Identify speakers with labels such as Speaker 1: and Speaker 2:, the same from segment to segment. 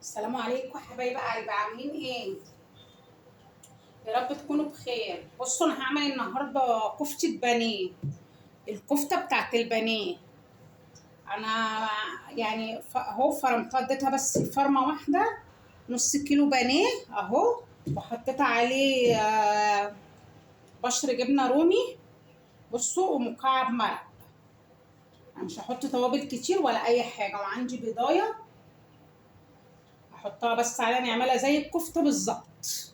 Speaker 1: السلام عليكم حبايب قلبي، عاملين ايه؟ يا رب تكونوا بخير. بصوا انا هعمل النهارده كفتة بانيه. الكفتة بتاعت البانيه انا يعني اهو فرمتها، اديتها بس فرمة واحدة، نص كيلو بانيه اهو، وحطيت عليه بشر جبنة رومي. بصوا ومكعب مرق. انا مش هحط توابل كتير ولا اي حاجة، وعندي بيضاية احطها بس عليها نعملها زي الكفتة بالظبط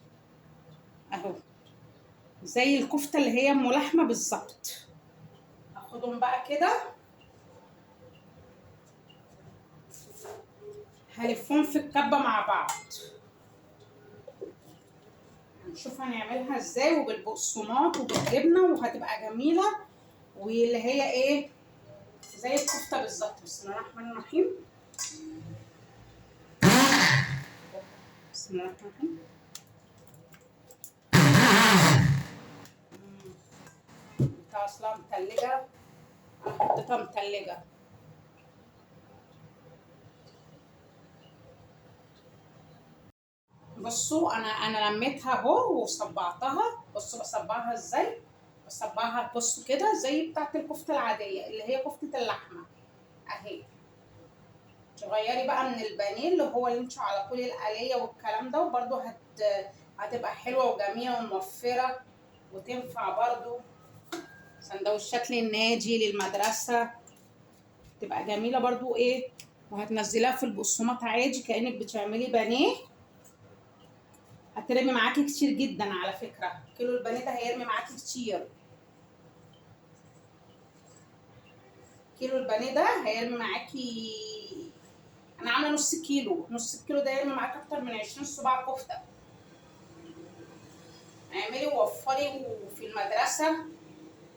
Speaker 1: اهو، زي الكفتة اللي هي ام لحمة بالظبط. هاخدهم بقى كده، هلفهم في الكبة مع بعض. هنشوف هنعملها ازاي، وبالبقسماط وبالجبنة، وهتبقى جميلة، واللي هي ايه، زي الكفتة بالظبط. بسم الله الرحمن الرحيم. بسم الله الرحمن الرحيم. بتاع اصلا متلجة، انا حطيتها متلجة. بصوا انا لميتها اهو وصبعتها. بصوا بصبعها ازاي، بصبعها بصوا كده زي بتاعت الكفتة العادية اللي هي كفتة اللحمة اهي. تغيري بقى من البانيه اللي هو اللي انتوا على طول الآلية والكلام ده، وبرده هتبقى حلوة وجميلة وموفرة، وتنفع برضو سندوتشات للنادي للمدرسة، تبقى جميلة برضو ايه. وهتنزليها في البقسماط عادي كأنك بتعملي بانيه، هترمي معاكي كتير جدا. على فكرة كيلو البانيه ده هيرمي معاكي كتير. كيلو البانيه ده هيرمي معاكي، انا عامله نص كيلو، نص الكيلو ده هيرمي معاكي اكتر من 20 صباع كفته. اعملي ووفري وفي المدرسه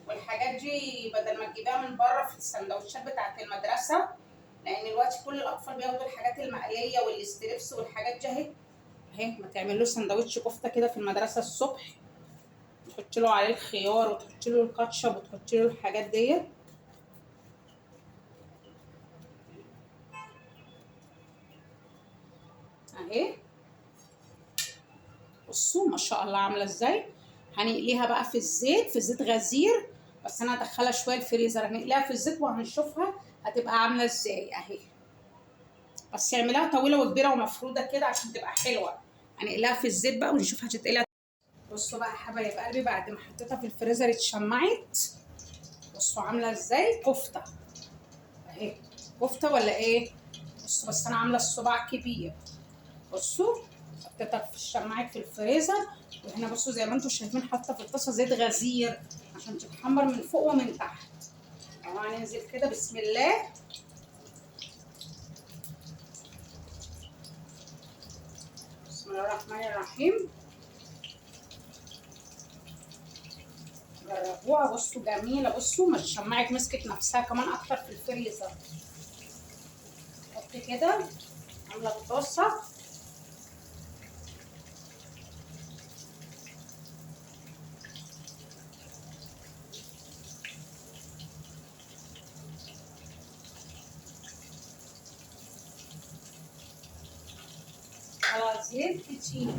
Speaker 1: والحاجات دي، بدل ما تجيبيها من بره في السندوتشات بتاعه المدرسه، لان دلوقتي كل الاطفال بياخدوا الحاجات المقليه والستريبس والحاجات دي اهي. اهي ما تعمل له سندوتش كفته كده في المدرسه الصبح، تحط له عليه الخيار وتحط له الكاتشب وتحط له الحاجات ديت اهي. بصوا ما شاء الله عامله ازاي. هنقليها بقى في الزيت، في زيت غزير، بس انا هدخلها شويه الفريزر. هنقليها في الزيت وهنشوفها هتبقى عامله ازاي اهي. بس اعمليها طويله وكبيره ومفروده كده عشان تبقى حلوه. هنقليها في الزيت بقى ونشوف هتتقلي. بصوا بقى يا حبايب قلبي، بعد ما حطيتها في الفريزر اتشمعت. بصوا عامله ازاي كفته اهي. كفته ولا ايه؟ بصوا بس انا عامله الصباع كبير. بصوا حطيتها في الشماعة في الفريزر، وهنا بصوا زي ما انتم شايفين حاطه في الطاسه زيت غزير عشان تتحمر من فوق ومن تحت. اهو هننزل كده بسم الله. بسم الله الرحمن الرحيم. جربوها بصوا جميله. بصوا ما الشماعة مسكت نفسها كمان اكتر في الفريزر. حط كده، عامله الطاسه. على زيت كتير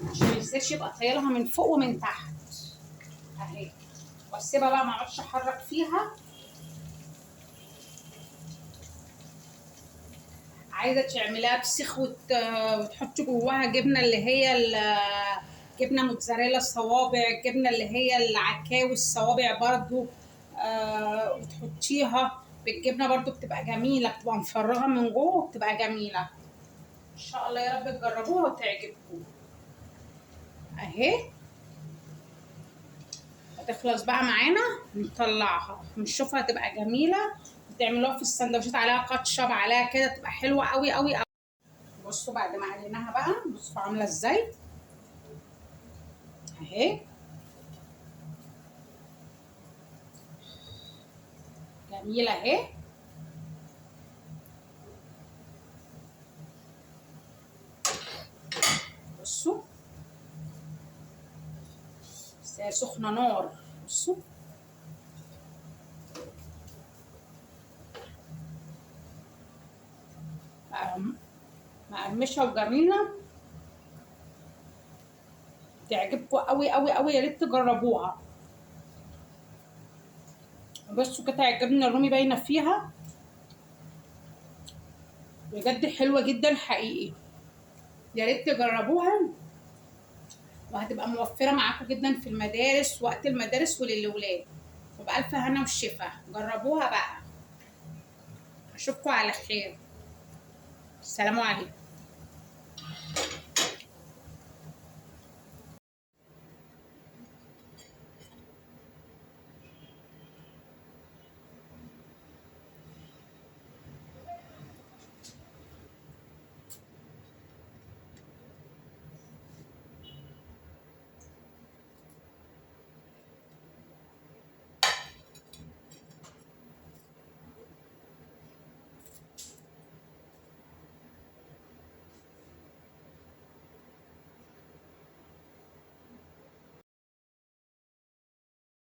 Speaker 1: عشان الزيت يبقى طايلها من فوق ومن تحت اهي. واسيبها بقى ما اقعدش احرك فيها. عايزه تعمليها بسيخ وتحطي جواها جبنه اللي هي جبنه موتزاريلا الصوابع، الجبنه اللي هي العكاوي الصوابع برضو، وتحطيها بالجبنه برضو بتبقى جميله، بتبقى مفرغه من جوه وبتبقى جميله. ان شاء الله يا رب تجربوها وتعجبكم اهي. هتخلص بقى معانا، نطلعها نشوفها تبقى جميله، وتعملوها في السندوتشات عليها كاتشب عليها كده، تبقى حلوه قوي قوي قوي. بصوا بعد ما عملناها بقى، بصوا عامله ازاي اهي. جميله اهي. بصوا بس هي سخنه نار. بصوا مقرمشه وجميله، تعجبكم قوي قوي قوي، يا ريت تجربوها. بصوا كده الجبنه الرومي باينه فيها، بجد حلوه جدا حقيقي، يا ريت تجربوها، وهتبقى موفره معاكم جدا في المدارس، وقت المدارس وللولاد، وبألف هنا والشفا. جربوها بقى، اشوفكم على خير، السلام عليكم.